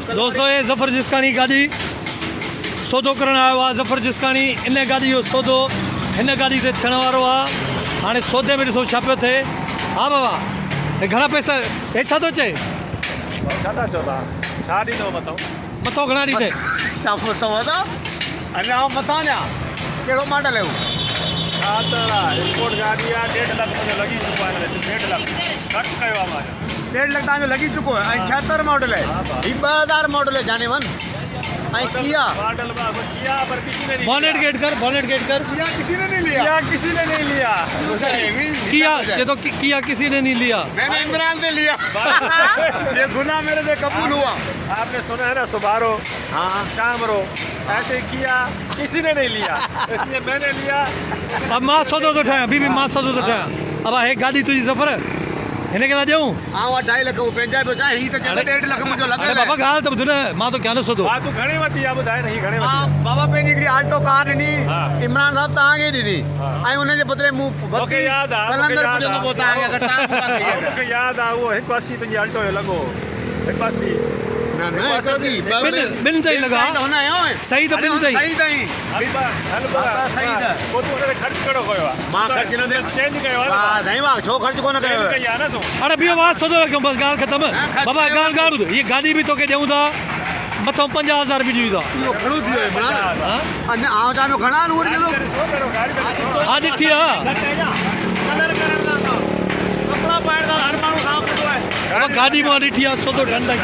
दोस्तों ये ज़फ़र जिस्कानी गाड़ी सौदो करण आयो आहे। ज़फ़र जिस्कानी इन गाड़ी जो सौदो हिन गाड़ी ते थियण वारो आहे। हाणे सौदे में ॾिसो छा पियो थिए। हा बाबा हे घणा पैसा हे छा थो चए? छा था चओ तव्हां? छा ॾींदो मथां? मथो घणा ॾींदे? छा मथो वधो अञा मथां अञा कहिड़ो मॉडल है? छा त स्पोर्ट गाॾी आहे 1.5 लख मुंहिंजो लॻी चुको आहे। 1.5 लख घटि कयो आहे मां। 1.5 लख तव्हांजो लॻी चुको है। 76 मॉडल है। ही 2000 मॉडल है जाने मन। किया मॉडल किया पर किसी ने नहीं बॉनेट गेट कर, बॉनेट गेट कर। किया किसी ने नहीं लिया। किया किसी ने नहीं लिया। किया तो किया किसी ने नहीं लिया। मैंने इमरान से लिया। ये गुनाह मेरे से कबूल हुआ। आपने सुना है ना सुबारो, हाँ कामरो, ऐसे किया किसी ने नहीं लिया, इसलिए मैंने लिया। अब मां सौदो तो ठाहियां, बीबी मां सौदो तो ठाहियां। अब हे गाड़ी तुझी ज़फ़र हिन खे था ॾियूं। हाँ 2.5 लख वो पंहिंजा पियो चाहे। ही त चए 1.5 लख मुंहिंजो अरे लॻल बाबा आहे। ॻाल्हि त ॿुध न, मां तो क्या न सौदो। तूं घणे वरिती आहे ॿुधाए न? ही घणे वरिती? हाँ बाबा पंहिंजी हिकिड़ी आल्टो कार ॾिनी हाँ। इमरान साहब तव्हांखे ॾिनी ऐं हुनजे बदिले मूं मूंखे यादि आहे, कलंदर मूंखे पुॼंदो पोइ तव्हांखे अगरि तव्हां पूरा कई आहे। मूंखे यादि आहे उहो 180 तुंहिंजी अल्टो जो लॻो 180। न न सही ॿिनि ताईं लॻा। सही त ॿिनि ताईं। सही ताईं सही त। पोइ तूं हुनते ख़र्चु कहिड़ो कयो आहे? मां ख़र्चु न कयो। चेंज कयो आहे वाह साईं वाह छो ख़र्चु कोन कयो? कई आहे न तूं। अरे बीहो मां सौदो रखियो बसि ॻाल्हि ख़तमु। बाबा ॻाल्हि ॿुध, हीअ गाॾी बि तोखे ॾियूं था मथां 50,000 बि ॾियूं था। इहो घणो थी वियो इमरान? हाँ? अञा आउं चवां पियो घणा नूर ॾिनो? हा ॾिठी आहे। कलर करण था कपिड़ा पाइण था हर माण्हू साफ़ हूंदो आहे। बाबा गाॾी मां ॾिठी आहे सौदो ढंग था।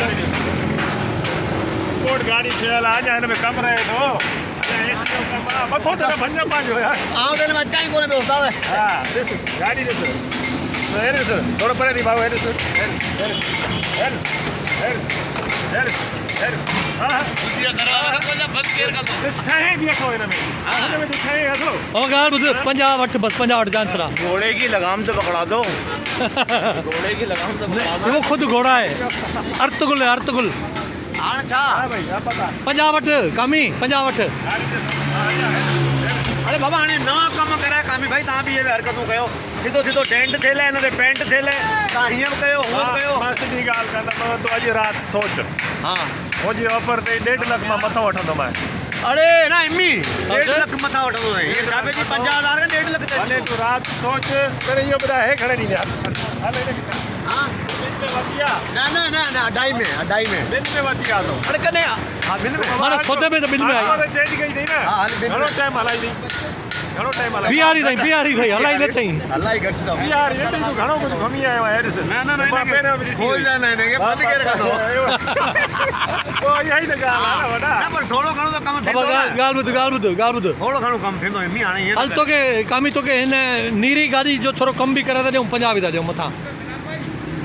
स्पोर्ट गाड़ी ठहियल आहे। अञा हिन में कमु रहे थो। अञा एसी जो कमु आहे। मथो त भञ पंहिंजो यार। आउं त हिन में अचां ई कोन पियो उस्ताद। हा ॾिस गाॾी ॾिस। हे ॾिस थोरो परे थी भाऊ। हे ॾिस हा ॾिस ठहे बि अथो हिन में। हिन में ठहे अथो। और ॻाल्हि ॿुध 50 वठ बसि 50 वठ जान छड़ा। घोड़े की लगाम तो पकड़ा दो। घोड़े की लगाम तो पकड़ा दो। वो खुद घोड़ा है। अर्तुगुल है अर्तुगुल। हाणे छा? हा भाई हा पता। 50 वठ कामी 50 वठ। गाड़ी ॾिस। अरे बाबा हाणे नवां कमु कराए कामी भाई तव्हां बि इहे हरकतूं कयो। सिधो सिधो टेंट थियल आहे हिन ते पेंट थियल आहे। तव्हां हीअं बि कयो हूअं बि कयो। मां सिधी ॻाल्हि कंदुमि तूं अॼु राति सोच। हा मुंहिंजी ऑफर ते 1.5 लख मां मथां वठंदोमांइ। अरे ना इम्मी 1.5 लख मथां वठंदो साईं। इहे छा पई 50,000 खे 1.5 लख ते भले तूं राति सोच करे इहो ॿुधाए हे घणे ॾींदे? हल हिन खे हाँ बिल में वधी आहे। न न न न 2.5 में 2.5 में। बिल में वधी आहे तो। अरे कॾहिं हा बिल में माना सौदे में तो बिल में आई। ऑफर चेंज कई अथई न। हा, हल बिल में। घणो टाइम हलाई अथई? घणो टाइम हलाई? बिहारी थई हलाई न थई। अलाही घटि अथव। यार ये तू घणो कुछ घुमी आयो आहे ॾिस। न न न खोल न न हिनखे बंदि करे रखंदो। तो यही लॻा आहे न वॾा। न पर थोरो घणो त कमु थींदो बाबा न। ॻाल्हि ॿुध थोरो घणो कमु थींदो इम्मी हाणे हीअं हल तोखे कामी तोखे हिन नीरी गाॾी जो थोरो कम बि करे था ॾियूं 50 बि था ॾियूं मथां।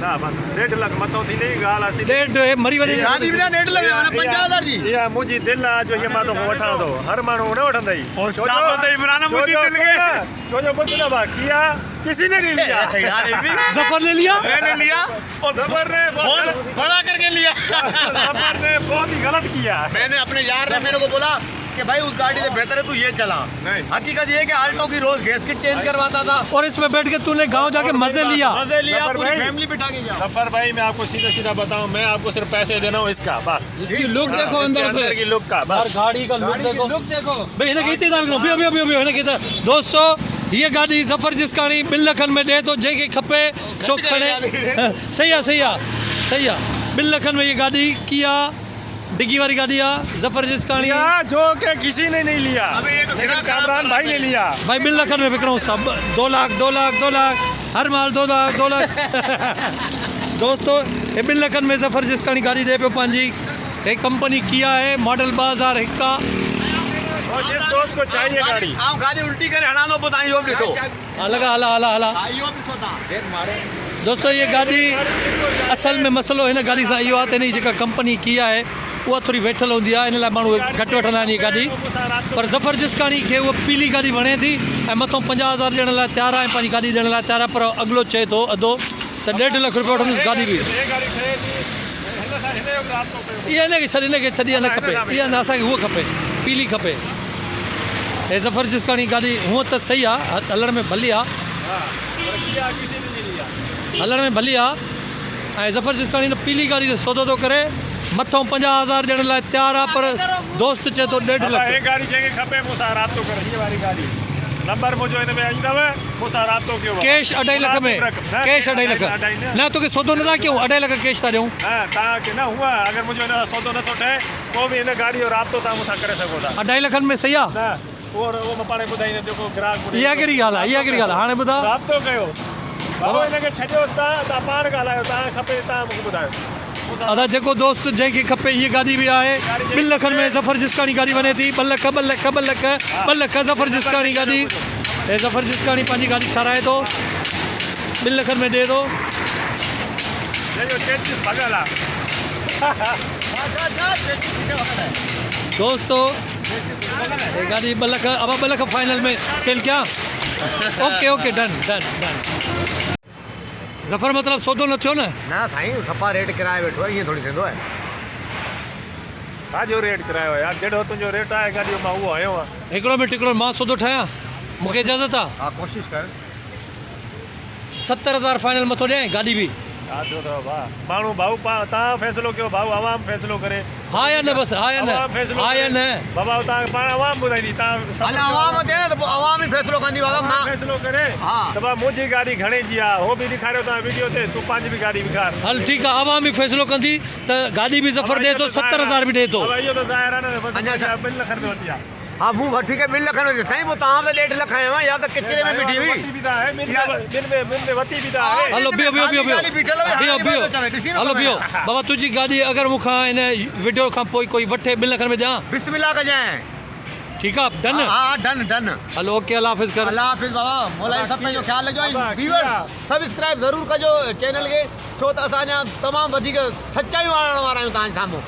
न बस 1.5 लख मथां थी नहीं ॻाल्हि आहे सीधी। ॾेढ मरी वञे। गाॾी बि न 1.5 लख हाणे 50,000 जी। इहा मुंहिंजी दिलि आहे जो इहा मां तोखां वठां थो। हर माण्हू न वठंदई। छा पतो इमरान मुंहिंजी दिलि खे। छो जो ॿुध न भाउ किया किसी ने नहीं लिया। यार इम्मी ज़फ़र ले लिया। मैंने लिया और ज़फ़र ने बहुत बड़ा करके लिया। ज़फ़र ने बहुत ही गलत किया। मैंने अपने यार ने मेरे को बोला कि भाई उस गाड़ी से बेहतर है तू ये चला। नहीं। हकीकत ये है कि आल्टो की रोज गैसकिट चेंज करवाता था और इसमें बैठ के तूने गांव जाके मजे लिया। मजे लिया ज़फ़र पूरी भाई। फैमिली बिठा के जाओ। ज़फ़र भाई मैं आपको सीधा सीधा बताऊं, मैं आपको सिर्फ पैसे देना हूँ इसका बस। इसकी लुक देखो इसके अंदर से। की लुक का यार बस। गाड़ी का लुक देखो भाई हिन खे हिते था विकिणो। बियो हिन खे त दोस्तों हीअ गाॾी ज़फ़र जिस्कानी 2 लखनि में ॾिए थो। जंहिंखे खपे सो खणे। सही आहे 2 लखनि में ये गाड़ी किया डिग्गी वाली गाड़ी है ज़फ़र जिस्कानी लिया जो कि किसी ने नहीं लिया। अबे ये तो लेकिन बिना कामरान भाई ने लिया। भाई 2 लखनि में विकणो सब। 2 लाख हर माल 2 लाख दोस्तों ये 2 लखनि में ज़फ़र जिस्कानी गाड़ी ॾे पियो पंहिंजी। ये कंपनी किया है मॉडल 2001 का। और जिस दोस्त को चाहिए गाड़ी आऊं गाड़ी उल्टी करे हणा दो पता इहो बि ॾिठो। लगा हला इहो बि ॾिठो था। दोस्तों ये गाड़ी असल में मसलो हिन गाड़ी सां इहो आहे त हिन जी जेका कंपनी किया है उहा थोड़ी वेठल हूंदी आहे। इन लाइ माण्हू घटि वठंदा आहिनि गाड़ी। पर ज़फ़र जिस्कानी खे उहा पीली गाड़ी वणे थी ऐं मथां 50,000 ॾियण लाइ तयारु आहे। पंहिंजी गाॾी ॾियण लाइ तयारु आहे। पर अॻिलो चए थो अधो त 1.5 लख रुपया वठंदुसि गाॾी बि। इहा हिन खे छॾी न खपे। इहा न असांखे उहा खपे पीली खपे। हे ज़फ़र जिस्कानी गाड़ी हूअं त सही आहे हलण में भली आहे। हलण में भली आहे। ऐं ज़फ़र जिस्तानी पीली गाड़ी से सौदो तो करे मथों 50,000 ॾियण लाइ तयारु आहे पर दोस्त चए थो 1.5 बाबा लख हे गाड़ी जंहिंखे खपे मूंसां राब्तो करे हीअ वारी गाड़ी नंबर मुंहिंजो हिन में आई अथव मूंसां राब्तो कयो बाबा। कैश 2.5 लख में मुनासिब रक़म। न, कैश 2.5 लख अढाई न। न तोखे सौदो नथा कयूं 2.5 लख कैश था ॾियूं हाँ तव्हांखे न हूअं अगरि मुंहिंजो हिन सां सौदो नथो ठहे पोइ बि हिन गाड़ी जो राब्तो तव्हां मूंसां करे सघो था 2.5 लखनि में सही आहे न उहो मां पाण ॿुधाईंदुमि जेको ग्राहक इहा कहिड़ी ॻाल्हि आहे इहा कहिड़ी ॻाल्हि आहे हाणे ॿुधा राब्तो कयो बाबा हिनखे छॾियोसि तव्हां पाण ॻाल्हायो तव्हां खपे तव्हां मूंखे ॿुधायो अदा जेको दोस्त जंहिंखे खपे हीअ गाॾी बि आहे 2 लखनि में ज़फ़र जिस्कानी गाॾी वञे थी 2 लख 2 लख 2 लख 2 लख ज़फ़र जिस्कानी गाॾी हे ज़फ़र जिस्कानी पंहिंजी गाॾी ठाराहे थो 2 लखनि में ॾिए थो जंहिंजो 33 भॻल आहे दोस्तो ये गाड़ी 2 लख अब 2 लख फाइनल में सेल क्या okay okay done done done Zafar मतलब सौदो न थियो न ना साईं सफ़ा रेट किराए वेठो आहे ईअं थोरी थींदो आहे छाजो रेट किरायो यार जहिड़ो तुंहिंजो रेट आहे गाॾी मां उहो आयो आहियां हिकिड़ो मिंट हिकिड़ो मां सौदो ठाहियां मूंखे इजाज़त आहे हा कोशिशि कर 70,000 फाइनल मथो ॾियां गाॾी बि छा थियो अथव भाउ माण्हू भाऊ तव्हां फ़ैसिलो कयो भाऊ आवाम फ़ैसिलो करे हा या न बस हा या न आवाम फ़ैसिलो हा या करे। न बाबा तव्हां पाण आवाम ॿुधाईंदी तव्हां सभु अञा आवाम हुजे न त पोइ आवाम ई फ़ैसिलो कंदी बाबा आवाम मां फ़ैसिलो करे हा। त भाउ मुंहिंजी गाॾी घणे जी आहे उहो बि ॾेखारियो तव्हां वीडियो ते तूं पंहिंजी बि गाॾी ॾेखार हल ठीकु आहे आवाम बि फ़ैसिलो कंदी त गाॾी बि ज़फ़र ॾिए थो 70,000 बि ॾिए थो बाबा इहो त ज़ाहिर आहे न बसि अञा छा? 2 लखनि में वठी आहे हा मूं ठीक है 2 लख में साईं पोइ तव्हां त 1.5 लख आयो आहे या त किचरे में बीठी हुई वठी बि त आहे ॿिनि में वठी बि त आहे हलो बीहो बीहो बीहो गाॾी बीठल हुई, बीहो हाणे बीहो बि थो चवे, ॾिसी न हलो खबर बीहो आहे। बाबा तुंहिंजी गाॾी अगरि मूंखां हिन वीडियो खां पोइ कोई वठे 2 लखनि में ॾियां बिस्मिल्लाह कजाएं ठीकु आहे डन हा डन डन हलो ओके अल्लाह हाफ़िज़ कर अल्लाह हाफ़िज़ बाबा मोलाई सभु पंहिंजो ख़्यालु रखिजो बाबा, ऐं व्यूअर कीअं? सब्सक्राइब ज़रूरु कजो चैनल खे छो त असां अञा तमामु वधीक सचायूं आणण वारा आहियूं तव्हांजे साम्हूं